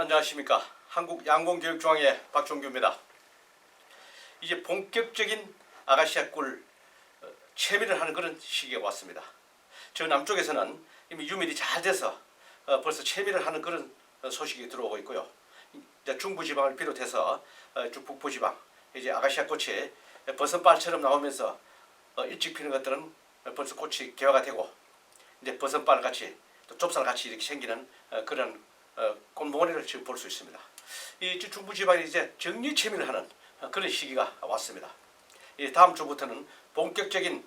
안녕하십니까. 한국양공교육중앙회 박종규입니다. 이제 본격적인 아가씨야꿀 채미를 하는 그런 시기가 왔습니다. 저 남쪽에서는 이미 유밀이 잘 돼서 벌써 채미를 하는 그런 소식이 들어오고 있고요. 이제 중부지방을 비롯해서 쭉 북부지방 이제 아가씨야꽃이 버선발처럼 나오면서 일찍 피는 것들은 벌써 꽃이 개화가 되고 이제 버선발같이 또 좁쌀같이 이렇게 생기는 그런 꽃봉오리를 지금 볼 수 있습니다. 이 중부지방이 이제 정리채미를 하는 그런 시기가 왔습니다. 다음 주부터는 본격적인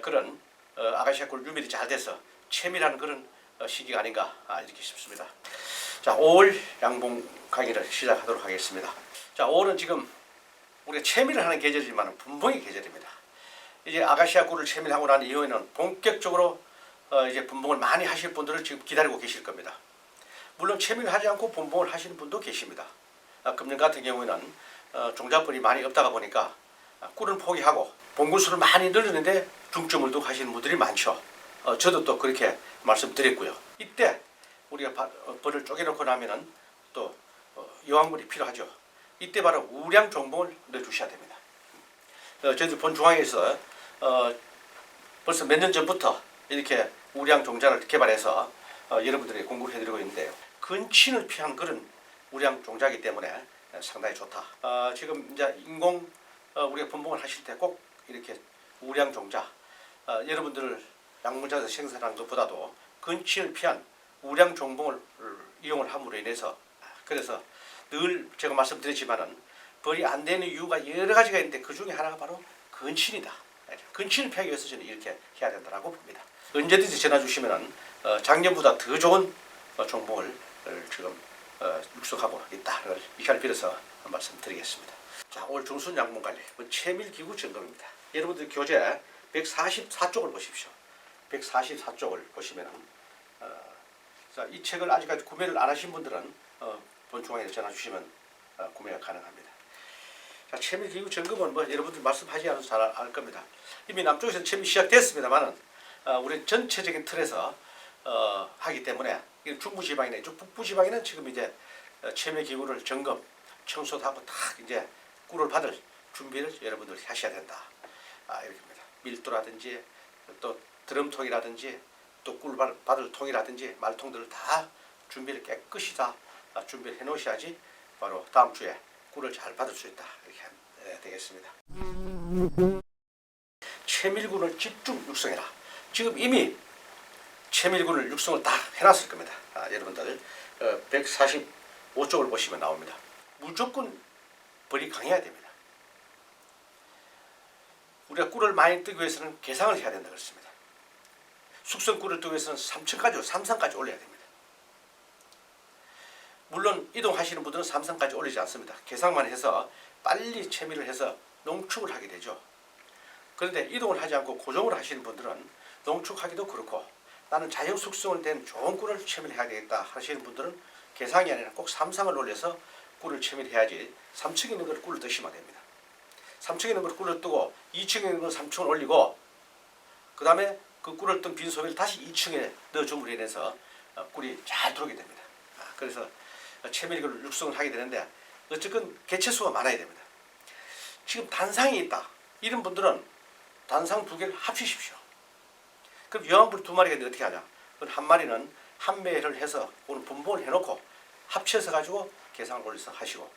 그런 아가씨야꿀 유밀이 잘 돼서 채미라는 그런 시기가 아닌가 이렇게 싶습니다. 자, 5월 양봉 강의를 시작하도록 하겠습니다. 자, 5월은 지금 우리가 채미를 하는 계절이지만 분봉의 계절입니다. 이제 아가씨야꿀을 채미하고 난 이후에는 본격적으로 이제 분봉을 많이 하실 분들을 지금 기다리고 계실 겁니다. 물론 채미를 하지 않고 분봉을 하시는 분도 계십니다. 금년 같은 경우에는 종자벌이 많이 없다가 보니까 꿀은 포기하고 봉구수를 많이 늘리는데 중점을 두고 하시는 분들이 많죠. 저도 또 그렇게 말씀드렸고요. 이때 우리가 벌을 쪼개놓고 나면은 또 여왕물이 필요하죠. 이때 바로 우량 종봉을 넣어주셔야 됩니다. 저희들 본중앙에서 벌써 몇 년 전부터 이렇게 우량 종자를 개발해서 여러분들에게 공급을 해드리고 있는데요. 근친을 피한 그런 우량 종자이기 때문에 상당히 좋다. 지금 이제 인공 우리가 분봉을 하실 때 꼭 이렇게 우량 종자 여러분들 약물자에서 생산한 것보다도 근친을 피한 우량 종봉을 이용을 함으로 인해서 그래서 늘 제가 말씀드렸지만은 벌이 안 되는 이유가 여러 가지가 있는데 그 중에 하나가 바로 근친이다. 근친을 피하기 위해서 저는 이렇게 해야 된다고 봅니다. 언제든지 전화 주시면은 작년보다 더 좋은 종봉을 지금 육성하고 있다. 이 시간을 빌어서 말씀드리겠습니다. 자, 올 중순 양봉 관리 채밀기구 점검입니다. 여러분들 교재 144쪽을 보십시오. 144쪽을 보시면은 자, 이 책을 아직까지 구매를 안 하신 분들은 본중앙에 전화 주시면 구매가 가능합니다. 자, 채밀기구 점검은 뭐 여러분들 말씀하지 않아도 잘 알 겁니다. 이미 남쪽에서 채밀 시작됐습니다만은 우리 전체적인 틀에서 하기 때문에 중부지방이나 북부지방에는 지금 이제 채밀기구를 점검, 청소도 하고 딱 이제 꿀을 받을 준비를 여러분들 하셔야 된다. 이렇게입니다. 밀도라든지 또 드럼통이라든지 또 꿀 받을 통이라든지 말통들을 다 준비를 깨끗이 다 준비를 해 놓으셔야지 바로 다음 주에 꿀을 잘 받을 수 있다. 이렇게 되겠습니다. 채밀군을 집중 육성해라. 지금 이미 채밀군을 육성을 다 해놨을 겁니다. 여러분들 145쪽을 보시면 나옵니다. 무조건 벌이 강해야 됩니다. 우리가 꿀을 많이 뜨기 위해서는 개상을 해야 된다 그랬습니다. 숙성 꿀을 뜨기 위해서는 3층까지, 3상까지 올려야 됩니다. 물론 이동하시는 분들은 3상까지 올리지 않습니다. 개상만 해서 빨리 채밀을 해서 농축을 하게 되죠. 그런데 이동을 하지 않고 고정을 하시는 분들은 농축하기도 그렇고 나는 자연 숙성을 된 좋은 꿀을 채밀해야 되겠다 하시는 분들은 개상이 아니라 꼭 3상을 올려서 꿀을 채밀해야지 3층에 있는 걸 꿀을 뜨시면 됩니다. 3층에 있는 걸 꿀을 뜨고 2층에 있는 걸 3층을 올리고 그 다음에 그 꿀을 뜬 빈소매를 다시 2층에 넣어줌으로 인해서 꿀이 잘 들어오게 됩니다. 그래서 채밀을 육성을 하게 되는데 어쨌든 개체수가 많아야 됩니다. 지금 단상이 있다. 이런 분들은 단상 2개를 합치십시오. 그럼 여왕벌 2마리가 있는데 어떻게 하냐? 한 마리는 한 매를 해서 오늘 분봉을 해놓고 합쳐서 가지고 개상을 올려서 하시고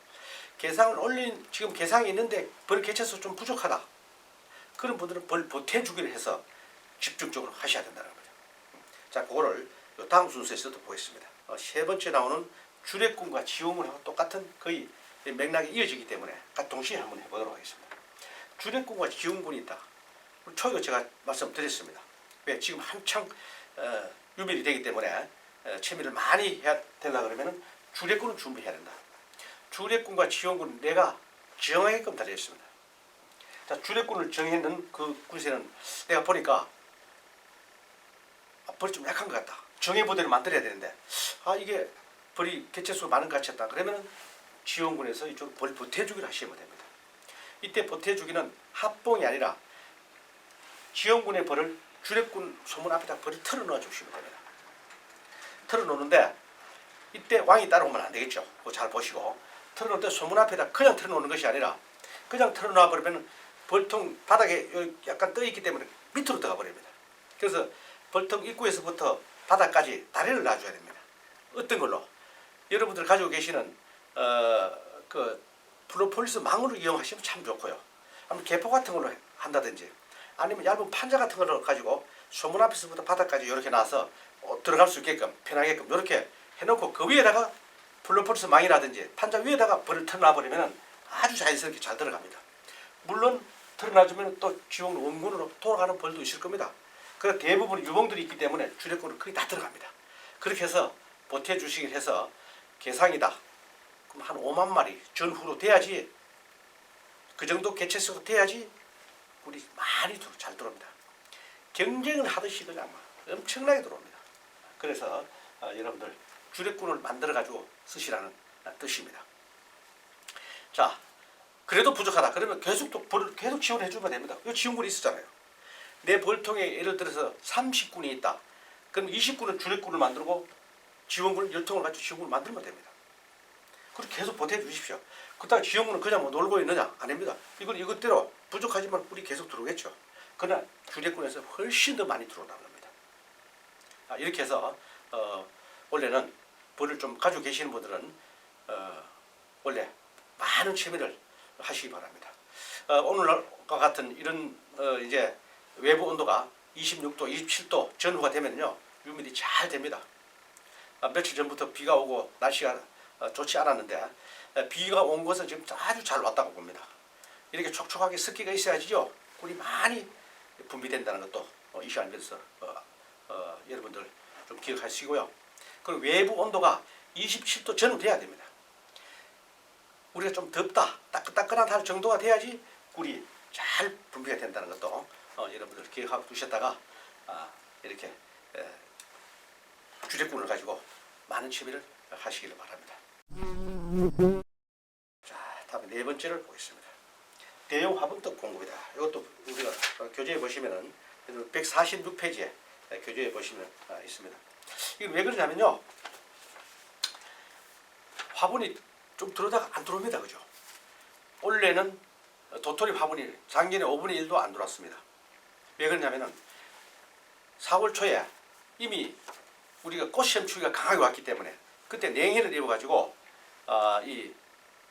개상을 올린 지금 개상이 있는데 벌 개체수 좀 부족하다. 그런 분들은 벌 보태주기를 해서 집중적으로 하셔야 된다는 거죠. 자, 그거를 다음 순서에서도 보겠습니다. 세 번째 나오는 주례꾼과 지용군하고 똑같은 거의 맥락이 이어지기 때문에 동시에 한번 해보도록 하겠습니다. 주례꾼과 지용군이 있다. 초기에 제가 말씀드렸습니다. 왜? 지금 한창 유밀이 되기 때문에 채밀을 많이 해야 된다 그러면 주례꾼을 준비해야 된다. 주례꾼과 지용군은 내가 정하게끔 달려있습니다. 자, 주례꾼을 정했는 그 군세는 내가 보니까 벌이 좀 약한 것 같다. 정해보대로 만들어야 되는데 이게 벌이 개체수가 많은 것 같았다. 그러면 지원군에서 이쪽 벌 보태주기를 하시면 됩니다. 이때 보태주기는 합봉이 아니라 지원군의 벌을 주례꾼 소문 앞에다 벌을 털어놓아 주시면 됩니다. 털어놓는데 이때 왕이 따라오면 안 되겠죠. 그거 잘 보시고 틀어놓을 때 소문 앞에다 그냥 틀어놓는 것이 아니라 그냥 틀어놔 버리면 벌통 바닥에 약간 떠 있기 때문에 밑으로 들어가 버립니다. 그래서 벌통 입구에서부터 바닥까지 다리를 놔줘야 됩니다. 어떤 걸로? 여러분들 가지고 계시는 그 프로폴리스 망으로 이용하시면 참 좋고요. 아니면 개포 같은 걸로 한다든지 아니면 얇은 판자 같은 걸 가지고 소문 앞에서부터 바닥까지 이렇게 놔서 들어갈 수 있게끔 편하게끔 이렇게 해놓고 그 위에다가 플로폴리스 망이라든지 판자 위에다가 벌을 틀어놔버리면 아주 자연스럽게 잘 들어갑니다. 물론 틀어놔주면 또 지옥 원군으로 돌아가는 벌도 있을 겁니다. 그래서 대부분 유봉들이 있기 때문에 주력군은 거의 다 들어갑니다. 그렇게 해서 보태주시긴 해서 개상이다. 그럼 한 5만 마리 전후로 돼야지 그 정도 개체수가 돼야지 꿀이 많이 잘 들어옵니다. 경쟁을 하듯이 그냥 엄청나게 들어옵니다. 그래서 여러분들 주력군을 만들어 가지고 쓰시라는 뜻입니다. 자, 그래도 부족하다. 그러면 계속 또 벌을 계속 지원해 주면 됩니다. 이 지원군이 있었잖아요. 내 벌통에 예를 들어서 30군이 있다. 그럼 20군은 주력군을 만들고 지원군을 10통을 가지고 지원군을 만들면 됩니다. 그렇게 계속 보태 주십시오. 그렇다고 지원군은 그냥 뭐 놀고 있느냐? 아닙니다. 이건 이것대로 부족하지만 꿀이 계속 들어오겠죠. 그러나 주력군에서 훨씬 더 많이 들어온다는 겁니다. 이렇게 해서 원래는 벌을 좀 가지고 계시는 분들은 원래 많은 취미를 하시기 바랍니다. 오늘과 같은 이런 이제 외부 온도가 26도, 27도 전후가 되면요 유밀이 잘 됩니다. 며칠 전부터 비가 오고 날씨가 좋지 않았는데 비가 온 것은 지금 아주 잘 왔다고 봅니다. 이렇게 촉촉하게 습기가 있어야지요 꿀이 많이 분비된다는 것도 이 시간에서 여러분들 좀 기억하시고요. 그리고 외부 온도가 27도 전후 돼야 됩니다. 우리가 좀 덥다, 따끈따끈한 할 정도가 돼야지 꿀이 잘 분비가 된다는 것도 여러분들 기억하고 두셨다가 이렇게 주력군을 가지고 많은 취미를 하시기를 바랍니다. 자, 다음에 네 번째를 보겠습니다. 대용 화분떡 공급이다. 이것도 우리가 교재에 보시면은 146페이지에 교재에 보시면 있습니다. 이게 왜 그러냐면요, 화분이 좀 들어오다가 안 들어옵니다. 그죠? 원래는 도토리 화분이 작년에 5분의 1도 안 들어왔습니다. 왜 그러냐면은 4월 초에 이미 우리가 꽃샘추위가 강하게 왔기 때문에 그때 냉해를 입어가지고 이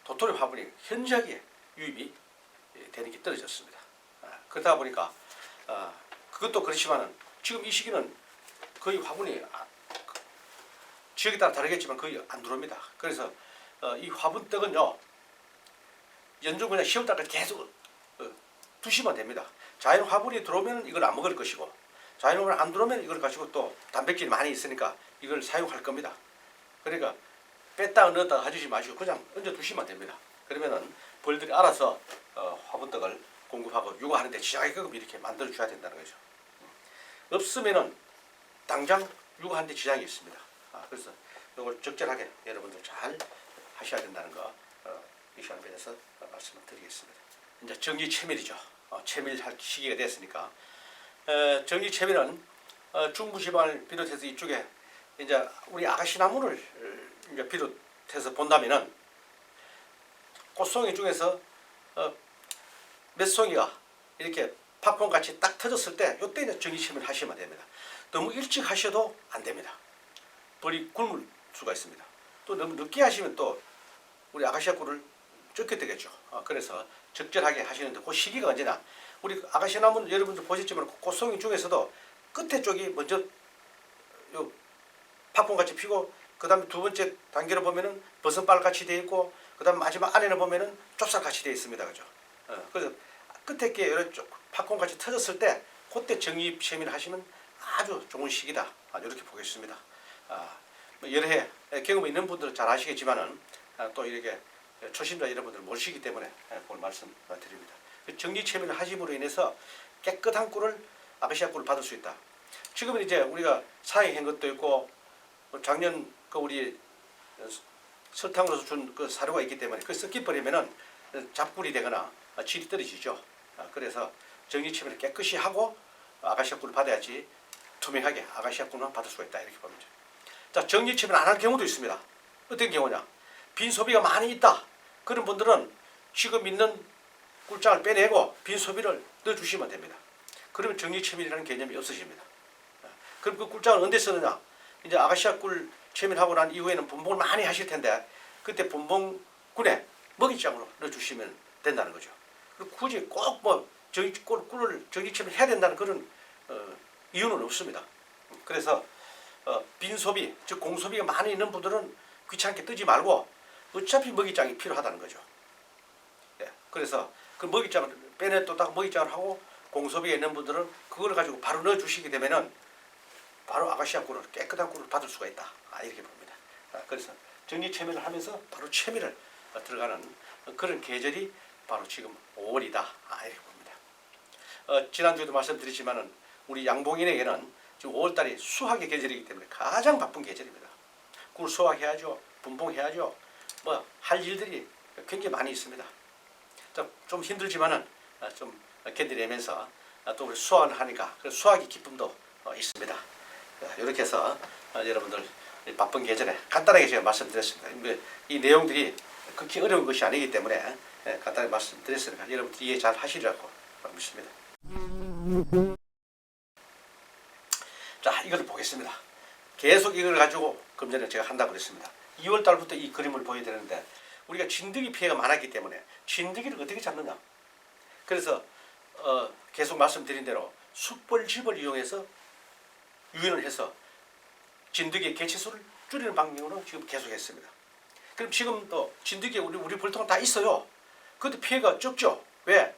도토리 화분이 현저하게 유입이 되는 게 떨어졌습니다. 그러다 보니까 그것도 그렇지만은 지금 이 시기는 거의 화분이 지역에 따라 다르겠지만 거의 안 들어옵니다. 그래서 이 화분떡은요 연중 그냥 10월달까지 계속 두시면 됩니다. 자연 화분이 들어오면 이걸 안 먹을 것이고 자연 화분이 안 들어오면 이걸 가지고 또 단백질이 많이 있으니까 이걸 사용할 겁니다. 그러니까 뺐다가 넣었다가 하지 마시고 그냥 얹어 두시면 됩니다. 그러면은 벌들이 알아서 화분떡을 공급하고 육아하는 데 지장하게끔 이렇게 만들어 줘야 된다는 거죠. 없으면은 당장 육아하는 데 지장이 있습니다. 그래서 이걸 적절하게 여러분들 잘 하셔야 된다는 거 이 시간에서 말씀을 드리겠습니다. 이제 정기 채밀이죠. 채밀할 시기가 됐으니까 정기 채밀은 중부지방을 비롯해서 이쪽에 이제 우리 아가씨나무를 이제 비롯해서 본다면은 꽃송이 중에서 몇 송이가 이렇게 팝콘같이 딱 터졌을 때 이때 이제 정기 채밀 하시면 됩니다. 너무 일찍 하셔도 안 됩니다. 벌이 굶을 수가 있습니다. 또 너무 늦게 하시면 또 우리 아가씨아 꿀을 쫓게 되겠죠. 그래서 적절하게 하시는데 그 시기가 언제나 우리 아가씨아 나무는 여러분들 보셨지만 꽃송이 중에서도 끝에 쪽이 먼저 요 팝콘같이 피고 그 다음에 두 번째 단계로 보면은 버섯발같이 되어 있고 그 다음 마지막 안에는 보면은 좁쌀같이 되어 있습니다. 그죠? 그래서 끝에 게 이렇게 팝콘같이 터졌을 때 그때 정립 채밀 하시면 아주 좋은 시기다. 이렇게 보겠습니다. 여러 해 경험이 있는 분들은 잘 아시겠지만은 또 이렇게 초심자 여러분들 모시기 때문에 그걸 말씀드립니다. 정기 채밀을 하심으로 인해서 깨끗한 꿀을 아가씨아 꿀을 받을 수 있다. 지금은 이제 우리가 사행한 것도 있고 작년 그 우리 설탕으로서 준 그 사료가 있기 때문에 그 섞여 버리면은 잡꿀이 되거나 질이 떨어지죠. 그래서 정기 채밀을 깨끗이 하고 아가씨아 꿀을 받아야지 투명하게 아가씨아 꿀만 받을 수가 있다 이렇게 봅니다. 자, 정기 채밀 안 할 경우도 있습니다. 어떤 경우냐? 빈 소비가 많이 있다. 그런 분들은 지금 있는 꿀장을 빼내고 빈 소비를 넣어주시면 됩니다. 그러면 정리체밀이라는 개념이 없어집니다. 그럼 그 꿀장을 언제 쓰느냐? 이제 아가씨아 꿀 체밀하고 난 이후에는 분봉을 많이 하실 텐데 그때 분봉군에 먹이장으로 넣어주시면 된다는 거죠. 그리고 굳이 꼭 뭐 꿀을 정리체밀 해야 된다는 그런 이유는 없습니다. 그래서 빈 소비, 즉 공소비가 많이 있는 분들은 귀찮게 뜨지 말고 어차피 먹이장이 필요하다는 거죠. 예, 그래서 그 먹이장을 빼내또다가 먹이장을 하고 공소비가 있는 분들은 그걸 가지고 바로 넣어주시게 되면은 바로 아가씨아 꿀을 깨끗한 꿀을 받을 수가 있다. 이렇게 봅니다. 그래서 정리체밀을 하면서 바로 체밀을 들어가는 그런 계절이 바로 지금 5월이다. 이렇게 봅니다. 지난주에도 말씀드렸지만은 우리 양봉인에게는 지금 5월달이 수확의 계절이기 때문에 가장 바쁜 계절입니다. 꿀 수확해야죠. 분봉해야죠. 뭐 할 일들이 굉장히 많이 있습니다. 좀 힘들지만은 좀 견디내면서 또 우리 수확을 하니까 그 수확의 기쁨도 있습니다. 이렇게 해서 여러분들 바쁜 계절에 간단하게 제가 말씀드렸습니다. 이 내용들이 그렇게 어려운 것이 아니기 때문에 간단히 말씀드렸으니까 여러분들 이해 잘 하시리라고 믿습니다. 자, 이걸 보겠습니다. 계속 이걸 가지고 금 전에 제가 한다고 그랬습니다. 2월 달부터 이 그림을 보여드렸는데 우리가 진드기 피해가 많았기 때문에 진드기를 어떻게 잡느냐. 그래서 계속 말씀드린 대로 숯벌집을 이용해서 유인을 해서 진드기의 개체수를 줄이는 방향으로 지금 계속했습니다. 그럼 지금도 진드기에 우리 벌통은 다 있어요. 그런데 피해가 적죠. 왜?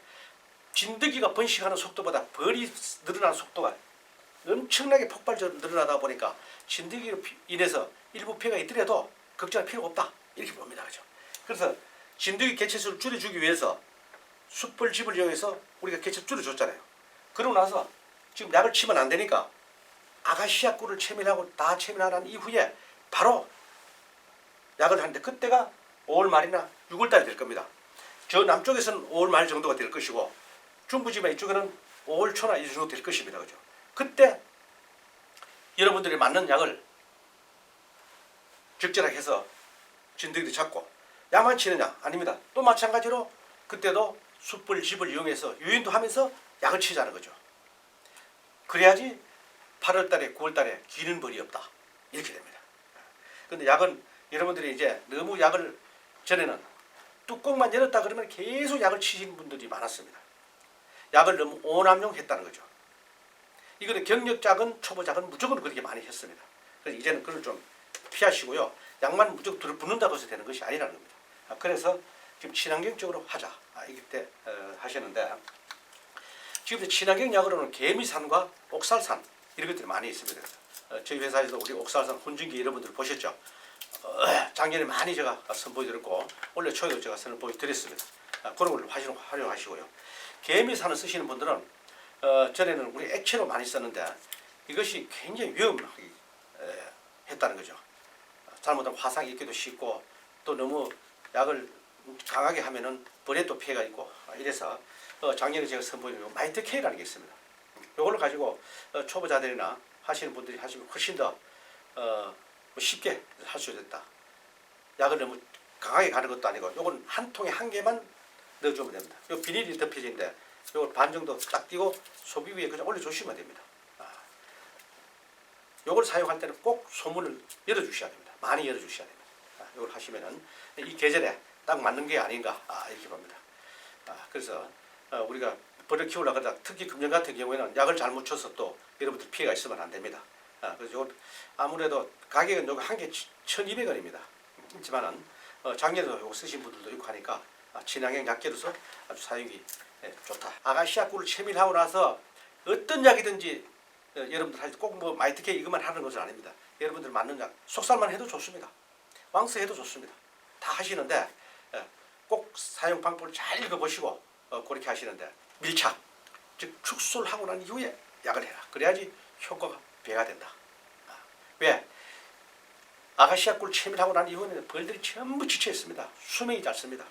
진드기가 번식하는 속도보다 벌이 늘어나는 속도가 엄청나게 폭발적으로 늘어나다 보니까 진드기로 인해서 일부 피해가 있더라도 걱정할 필요가 없다. 이렇게 봅니다. 그죠? 그래서 진드기 개체수를 줄여주기 위해서 숯벌집을 이용해서 우리가 개체를 줄여줬잖아요. 그러고 나서 지금 약을 치면 안 되니까 아가씨아 꿀을 체밀하고 다 체밀한 이후에 바로 약을 하는데 그때가 5월 말이나 6월 달이 될 겁니다. 저 남쪽에서는 5월 말 정도가 될 것이고 중부지방 이쪽에는 5월 초나 이 정도 될 것입니다. 그죠? 그때 여러분들이 맞는 약을 적절하게 해서 진드기를 잡고 약만 치느냐? 아닙니다. 또 마찬가지로 그때도 숯불집을 이용해서 유인도 하면서 약을 치자는 거죠. 그래야지 8월 달에 9월 달에 기는 벌이 없다. 이렇게 됩니다. 그런데 약은 여러분들이 이제 너무 약을 전에는 뚜껑만 열었다 그러면 계속 약을 치시는 분들이 많았습니다. 약을 너무 오남용했다는 거죠. 이거는 경력작은 초보작은 무조건 그렇게 많이 했습니다. 그래서 이제는 그걸 좀 피하시고요. 약만 무조건 들어붙는다고 해서 되는 것이 아니라는 겁니다. 그래서 지금 친환경적으로 하자. 이때 하시는데 지금 친환경 약으로는 개미산과 옥살산 이런 것들이 많이 있습니다. 저희 회사에서 우리 옥살산 혼증기 여러분들 보셨죠? 작년에 많이 제가 선보여드렸고 올해 초에도 제가 선보여드렸습니다. 그런 걸 활용하시고요. 개미산을 쓰시는 분들은 전에는 우리 액체로 많이 썼는데 이것이 굉장히 위험하게 했다는 거죠. 잘못하면 화상이 있기도 쉽고 또 너무 약을 강하게 하면은 벌에 또 피해가 있고 이래서 작년에 제가 선보이는 마이트K라는 게 있습니다. 이걸 가지고 초보자들이나 하시는 분들이 하시면 훨씬 더 쉽게 할 수 있다. 약을 너무 강하게 가는 것도 아니고 이건 한 통에 한 개만 넣어주면 됩니다. 이 비닐이 덮여진데 이걸 반 정도 딱 띄고 소비 위에 그냥 올려주시면 됩니다. 이걸 사용할 때는 꼭 소문을 열어주셔야 됩니다. 많이 열어주셔야 됩니다. 이걸 하시면은 이 계절에 딱 맞는 게 아닌가 이렇게 봅니다. 그래서 우리가 벌을 키우려고 하다 특히 금년 같은 경우에는 약을 잘못 쳐서 또 여러분들 피해가 있으면 안 됩니다. 그래서 이건 아무래도 가격은 요거 한 개 1,200원입니다. 있지만은 작년에도 요거 쓰신 분들도 있고 하니까 친환경 약재로서 아주 사용이 좋다. 아가씨아 꿀을 체밀하고 나서 어떤 약이든지 여러분들 할 때 꼭 뭐 마이트K 이것만 하는 것은 아닙니다. 여러분들 맞는 약 속살만 해도 좋습니다. 왕스 해도 좋습니다. 다 하시는데 꼭 사용 방법을 잘 읽어보시고 그렇게 하시는데 밀착, 즉 축소를 하고 난 이후에 약을 해라. 그래야지 효과가 배가 된다. 왜? 아가씨아 꿀 체밀하고 난 이후에는 벌들이 전부 지쳐 있습니다. 수명이 짧습니다.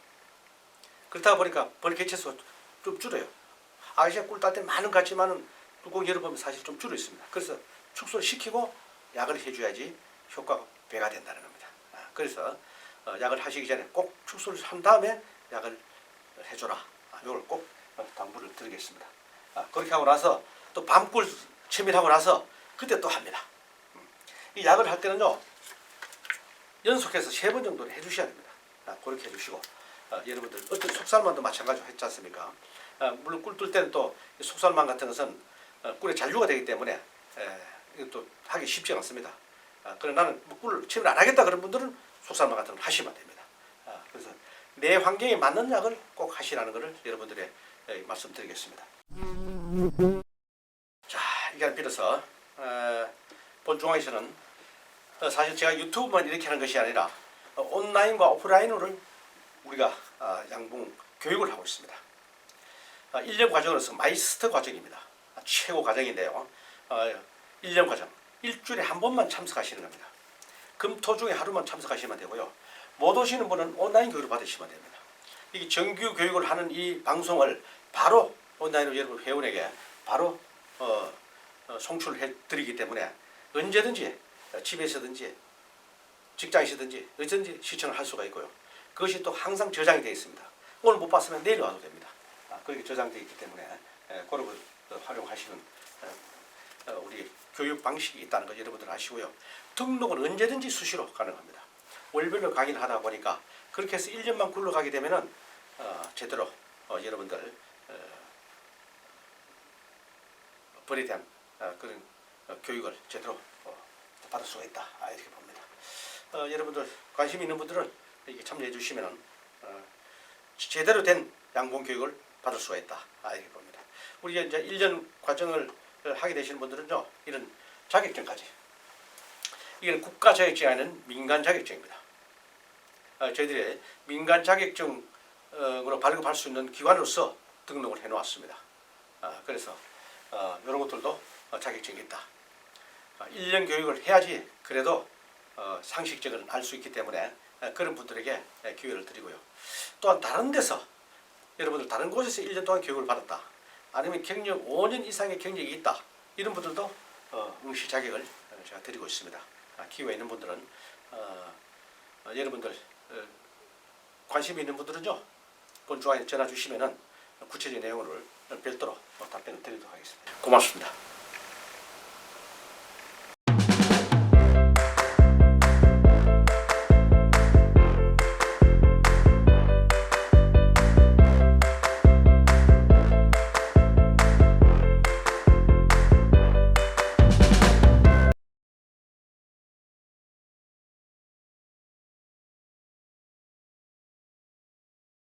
그렇다 보니까 벌 개체수 좀 줄어요. 아가씨아 꿀 딸 때 많은 것 같지만은 뚜껑 열어보면 사실 좀 줄어 있습니다. 그래서 축소를 시키고 약을 해줘야지 효과가 배가 된다는 겁니다. 그래서 약을 하시기 전에 꼭 축소를 한 다음에 약을 해줘라. 이걸 꼭 당부를 드리겠습니다. 그렇게 하고 나서 또 밤꿀 채밀하고 나서 그때 또 합니다. 이 약을 할 때는요, 연속해서 3번 정도는 해주셔야 됩니다. 그렇게 해주시고, 여러분들 어떤 속살만도 마찬가지로 했지 않습니까? 물론 꿀 뜰 때는 또 속살만 같은 것은 꿀에 잔류가 되기 때문에 이것도 하기 쉽지 않습니다. 그러나 나는 꿀 채밀 안 하겠다 그런 분들은 속살만 같은 걸 하시면 됩니다. 그래서 내 환경에 맞는 약을 꼭 하시라는 것을 여러분들의 말씀드리겠습니다. 자, 이걸 빌어서 본중앙에서는 사실 제가 유튜브만 이렇게 하는 것이 아니라 온라인과 오프라인으로 우리가 양봉 교육을 하고 있습니다. 1년 과정으로서 마이스터 과정입니다. 최고 과정인데요. 1년 과정, 일주일에 한 번만 참석하시는 겁니다. 금, 토 중에 하루만 참석하시면 되고요. 못 오시는 분은 온라인 교육을 받으시면 됩니다. 이 정규 교육을 하는 이 방송을 바로 온라인으로 여러분 회원에게 바로 송출해 드리기 때문에 언제든지 집에서든지 직장에서든지 언제든지 시청을 할 수가 있고요. 그것이 또 항상 저장이 되어 있습니다. 오늘 못 봤으면 내일 와도 됩니다. 그렇게 저장되어 있기 때문에 그런 걸 활용하시는 우리 교육 방식이 있다는 거 여러분들 아시고요. 등록은 언제든지 수시로 가능합니다. 월별로 강의를 하다 보니까 그렇게 해서 1년만 굴러가게 되면은 제대로 여러분들 벌이된 그런 교육을 제대로 받을 수가 있다 이렇게 봅니다. 여러분들 관심 있는 분들은 이렇게 참여해 주시면은 제대로 된 양봉 교육을 받을 수가 있다 이렇게 봅니다. 우리 이제 1년 과정을 하게 되시는 분들은요, 이런 자격증까지, 이건 국가 자격증이 아닌 민간 자격증입니다. 저희들이 민간 자격증으로 발급할 수 있는 기관으로서 등록을 해 놓았습니다. 그래서 이런 것들도 자격증이 있다. 1년 교육을 해야지 그래도 상식적을 알 수 있기 때문에 그런 분들에게 기회를 드리고요. 또한 다른 데서 여러분들 다른 곳에서 1년 동안 교육을 받았다, 아니면 경력 5년 이상의 경력이 있다, 이런 분들도 응시 자격을 제가 드리고 있습니다. 기회 있는 분들은 여러분들 관심이 있는 분들은요, 본중앙에 전화 주시면은 구체적인 내용을 별도로 답변을 드리도록 하겠습니다. 고맙습니다.